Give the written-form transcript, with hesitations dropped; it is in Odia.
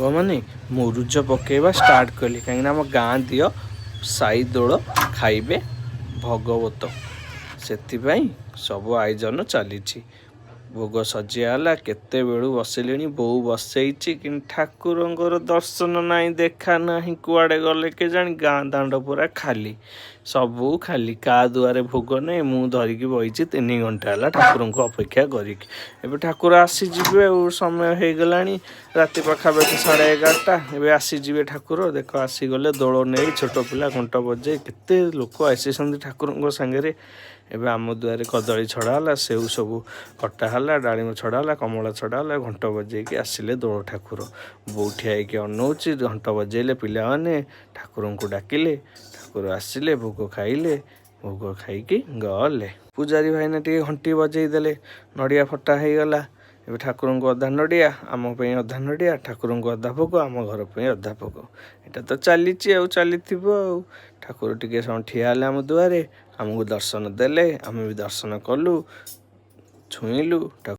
ସାଙ୍ଗମାନେ ମୁରୁଜ ପକେଇବା ଷ୍ଟାର୍ଟ କଲି କାହିଁକିନା ଆମ ଗାଁ ଦିଅ ସାଇ ଦୋଳ ଖାଇବେ ଭଗବତ ସେଥିପାଇଁ ସବୁ ଆୟୋଜନ ଚାଲିଛି। ଭୋଗ ସଜିଆ ହେଲା କେତେବେଳୁ ବସିଲେଣି ବୋଉ ବସେଇଛି କିନ୍ତୁ ଠାକୁରଙ୍କର ଦର୍ଶନ ନାହିଁ ଦେଖା ନାହିଁ କୁଆଡ଼େ ଗଲେ କେଜାଣି ଗାଁ ଦାଣ୍ଡ ପୁରା ଖାଲି ସବୁ ଖାଲି କାହା ଦୁଆରେ ଭୋଗ ନାହିଁ। ମୁଁ ଧରିକି ବଇଛି 3 ଘଣ୍ଟା ହେଲା ଠାକୁରଙ୍କୁ ଅପେକ୍ଷା କରିକି। ଏବେ ଠାକୁର ଆସିଯିବେ ଆଉ ସମୟ ହେଇଗଲାଣି ରାତି ପାଖାପାଖି 11:30 ଏବେ ଆସିଯିବେ ଠାକୁର। ଦେଖ ଆସିଗଲେ ଦୋଳ ନେଇ ଛୋଟ ପିଲା ଘଣ୍ଟ ବଜେଇ କେତେ ଲୋକ ଆସିଛନ୍ତି ଠାକୁରଙ୍କ ସାଙ୍ଗରେ। ଏବେ ଆମ ଦୁଆରେ କଦଳୀ ଛଡ଼ା ହେଲା, ସେଉ ସବୁ କଟା ହେଲା, ଡାଳିମ୍ବ ଛଡ଼ା ହେଲା, କମଳା ଛଡ଼ା ହେଲା, ଘଣ୍ଟ ବଜେଇକି ଆସିଲେ ଦୋଳ ଠାକୁର। ବୋଉ ଠିଆ ହେଇକି ଅନଉଛି, ଘଣ୍ଟ ବଜେଇଲେ ପିଲାମାନେ ଠାକୁରଙ୍କୁ ଡାକିଲେ, ଠାକୁର ଆସିଲେ ଭୋଗ ଖାଇଲେ, ଭୋଗ ଖାଇକି ଗଲେ। ପୂଜାରୀ ଭାଇନା ଟିକେ ଘଣ୍ଟି ବଜେଇ ଦେଲେ, ନଡ଼ିଆ ଫଟା ହେଇଗଲା। ଏବେ ଠାକୁରଙ୍କୁ ଅଧା ନଡ଼ିଆ, ଆମ ପାଇଁ ଅଧା ନଡ଼ିଆ, ଠାକୁରଙ୍କୁ ଅଧା ଭୋଗ, ଆମ ଘର ପାଇଁ ଅଧା ଭୋଗ। ଏଇଟା ତ ଚାଲିଛି ଆଉ ଚାଲିଥିବ ଆଉ। ଠାକୁର ଟିକେ ସମୟ ଠିଆ ହେଲେ ଆମ ଦୁଆରେ, ଆମକୁ ଦର୍ଶନ ଦେଲେ, ଆମେ ବି ଦର୍ଶନ କଲୁ, ଛୁଇଁଲୁ।